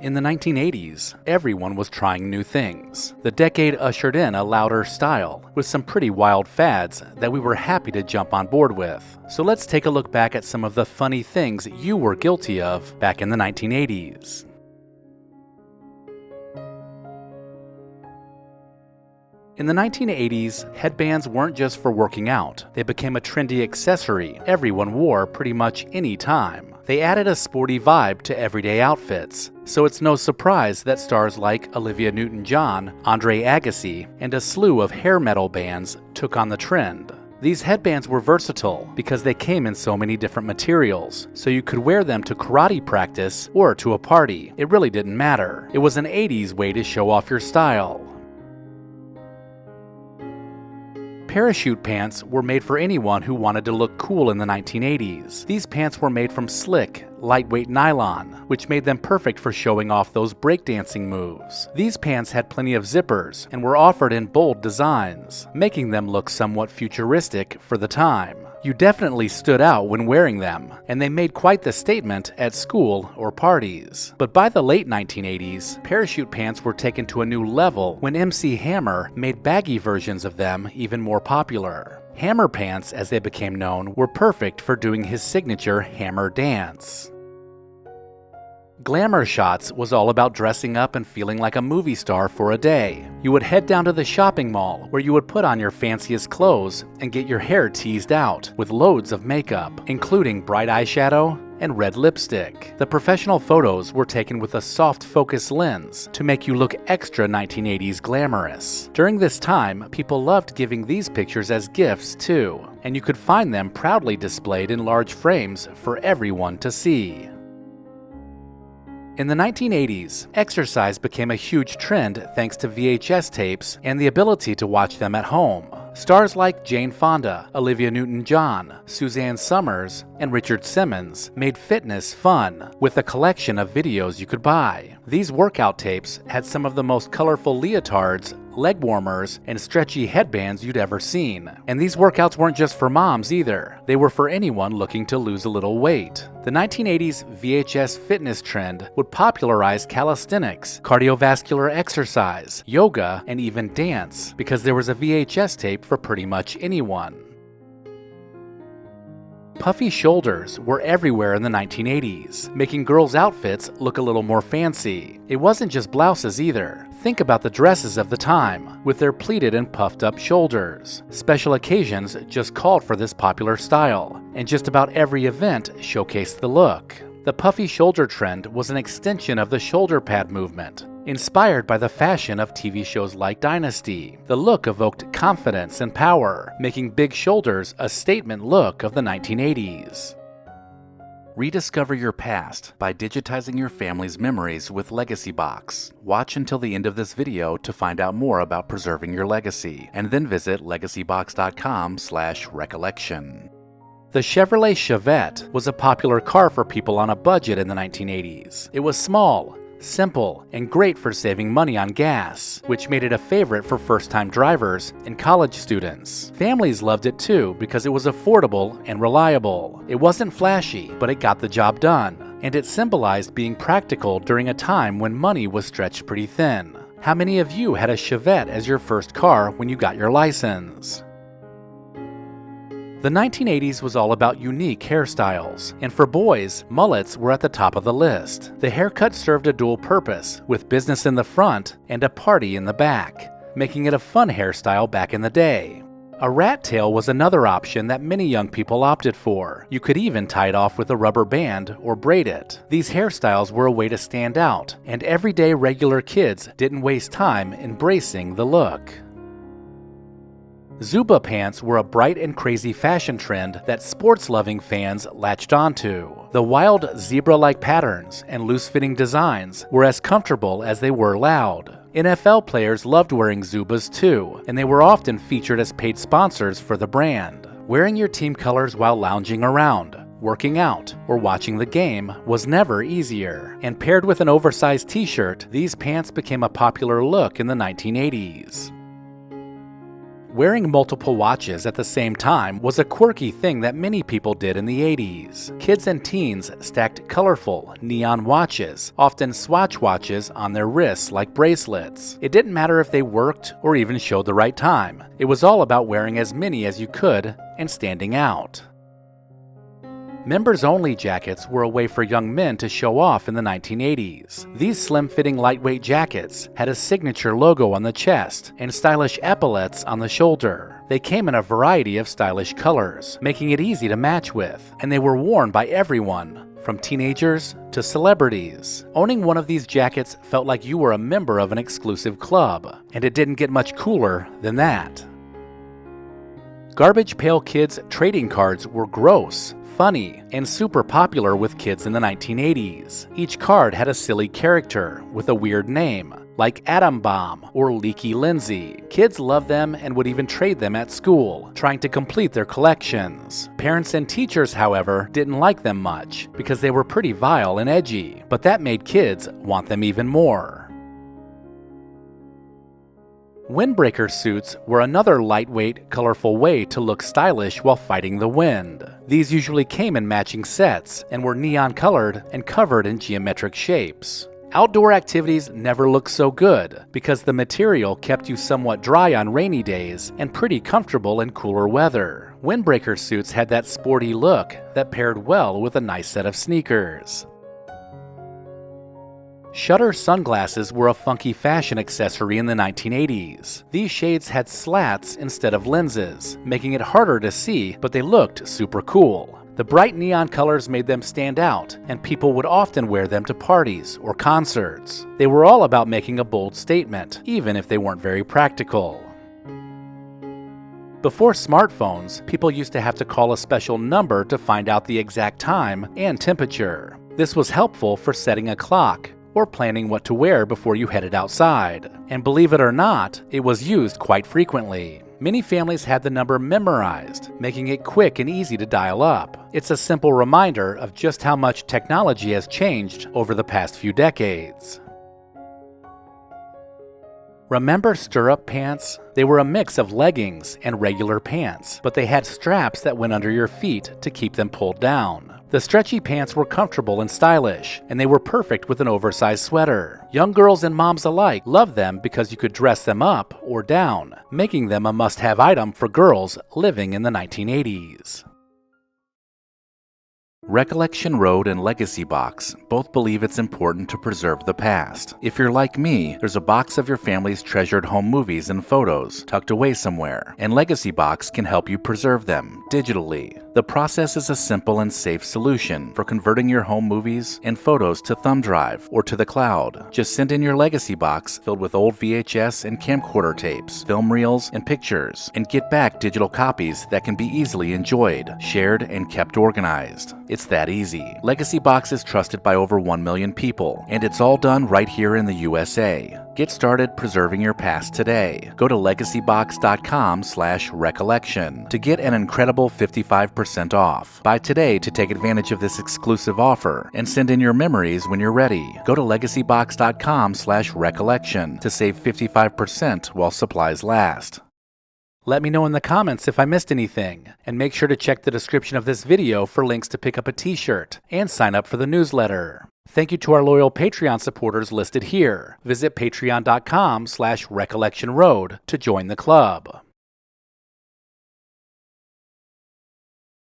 In the 1980s, everyone was trying new things. The decade ushered in a louder style, with some pretty wild fads that we were happy to jump on board with. So let's take a look back at some of the funny things you were guilty of back in the 1980s. In the 1980s, headbands weren't just for working out. They became a trendy accessory everyone wore pretty much any time. They added a sporty vibe to everyday outfits, so it's no surprise that stars like Olivia Newton-John, Andre Agassi, and a slew of hair metal bands took on the trend. These headbands were versatile because they came in so many different materials, so you could wear them to karate practice or to a party. It really didn't matter. It was an 80s way to show off your style. Parachute pants were made for anyone who wanted to look cool in the 1980s. These pants were made from slick, lightweight nylon, which made them perfect for showing off those breakdancing moves. These pants had plenty of zippers and were offered in bold designs, making them look somewhat futuristic for the time. You definitely stood out when wearing them, and they made quite the statement at school or parties. But by the late 1980s, parachute pants were taken to a new level when MC Hammer made baggy versions of them even more popular. Hammer pants, as they became known, were perfect for doing his signature Hammer dance. Glamour shots was all about dressing up and feeling like a movie star for a day. You would head down to the shopping mall where you would put on your fanciest clothes and get your hair teased out with loads of makeup, including bright eyeshadow and red lipstick. The professional photos were taken with a soft focus lens to make you look extra 1980s glamorous. During this time, people loved giving these pictures as gifts too, and you could find them proudly displayed in large frames for everyone to see. In the 1980s, exercise became a huge trend thanks to VHS tapes and the ability to watch them at home. Stars like Jane Fonda, Olivia Newton-John, Suzanne Summers, and Richard Simmons made fitness fun with a collection of videos you could buy. These workout tapes had some of the most colorful leotards, leg warmers, and stretchy headbands you'd ever seen. And these workouts weren't just for moms either. They were for anyone looking to lose a little weight. The 1980s VHS fitness trend would popularize calisthenics, cardiovascular exercise, yoga, and even dance, because there was a VHS tape for pretty much anyone. Puffy shoulders were everywhere in the 1980s, making girls' outfits look a little more fancy. It wasn't just blouses either. Think about the dresses of the time, with their pleated and puffed up shoulders. Special occasions just called for this popular style, and just about every event showcased the look. The puffy shoulder trend was an extension of the shoulder pad movement. Inspired by the fashion of TV shows like Dynasty, the look evoked confidence and power, making big shoulders a statement look of the 1980s. Rediscover your past by digitizing your family's memories with Legacy Box. Watch until the end of this video to find out more about preserving your legacy, and then visit legacybox.com/recollection. The Chevrolet Chevette was a popular car for people on a budget in the 1980s. It was small, simple, and great for saving money on gas, which made it a favorite for first-time drivers and college students. Families loved it too because it was affordable and reliable. It wasn't flashy, but it got the job done, and it symbolized being practical during a time when money was stretched pretty thin. How many of you had a Chevette as your first car when you got your license? The 1980s was all about unique hairstyles, and for boys, mullets were at the top of the list. The haircut served a dual purpose, with business in the front and a party in the back, making it a fun hairstyle back in the day. A rat tail was another option that many young people opted for. You could even tie it off with a rubber band or braid it. These hairstyles were a way to stand out, and everyday regular kids didn't waste time embracing the look. Zuba pants were a bright and crazy fashion trend that sports-loving fans latched onto. The wild zebra-like patterns and loose-fitting designs were as comfortable as they were loud. NFL players loved wearing Zubas too, and they were often featured as paid sponsors for the brand. Wearing your team colors while lounging around, working out, or watching the game was never easier. And paired with an oversized t-shirt, these pants became a popular look in the 1980s. Wearing multiple watches at the same time was a quirky thing that many people did in the 80s. Kids and teens stacked colorful, neon watches, often swatch watches, on their wrists like bracelets. It didn't matter if they worked or even showed the right time. It was all about wearing as many as you could and standing out. Members-only jackets were a way for young men to show off in the 1980s. These slim-fitting lightweight jackets had a signature logo on the chest and stylish epaulettes on the shoulder. They came in a variety of stylish colors, making it easy to match with, and they were worn by everyone, from teenagers to celebrities. Owning one of these jackets felt like you were a member of an exclusive club, and it didn't get much cooler than that. Garbage Pail Kids trading cards were gross, funny, and super popular with kids in the 1980s. Each card had a silly character with a weird name, like Atom Bomb or Leaky Lindsay. Kids loved them and would even trade them at school, trying to complete their collections. Parents and teachers, however, didn't like them much because they were pretty vile and edgy, but that made kids want them even more. Windbreaker suits were another lightweight, colorful way to look stylish while fighting the wind. These usually came in matching sets and were neon colored and covered in geometric shapes. Outdoor activities never looked so good because the material kept you somewhat dry on rainy days and pretty comfortable in cooler weather. Windbreaker suits had that sporty look that paired well with a nice set of sneakers. Shutter sunglasses were a funky fashion accessory in the 1980s. These shades had slats instead of lenses, making it harder to see, but they looked super cool. The bright neon colors made them stand out, and people would often wear them to parties or concerts. They were all about making a bold statement, even if they weren't very practical. Before smartphones, people used to have to call a special number to find out the exact time and temperature. This was helpful for setting a clock or planning what to wear before you headed outside. And believe it or not, it was used quite frequently. Many families had the number memorized, making it quick and easy to dial up. It's a simple reminder of just how much technology has changed over the past few decades. Remember stirrup pants? They were a mix of leggings and regular pants, but they had straps that went under your feet to keep them pulled down. The stretchy pants were comfortable and stylish, and they were perfect with an oversized sweater. Young girls and moms alike loved them because you could dress them up or down, making them a must-have item for girls living in the 1980s. Recollection Road and Legacy Box both believe it's important to preserve the past. If you're like me, there's a box of your family's treasured home movies and photos tucked away somewhere, and Legacy Box can help you preserve them digitally. The process is a simple and safe solution for converting your home movies and photos to thumb drive or to the cloud. Just send in your Legacy Box filled with old VHS and camcorder tapes, film reels, and pictures, and get back digital copies that can be easily enjoyed, shared, and kept organized. It's that easy. Legacy Box is trusted by over 1 million people, and it's all done right here in the USA. Get started preserving your past today. Go to legacybox.com/recollection to get an incredible 55% off. Buy today to take advantage of this exclusive offer and send in your memories when you're ready. Go to legacybox.com/recollection to save 55% while supplies last. Let me know in the comments if I missed anything, and make sure to check the description of this video for links to pick up a t-shirt and sign up for the newsletter. Thank you to our loyal Patreon supporters listed here. Visit patreon.com/recollectionroad to join the club.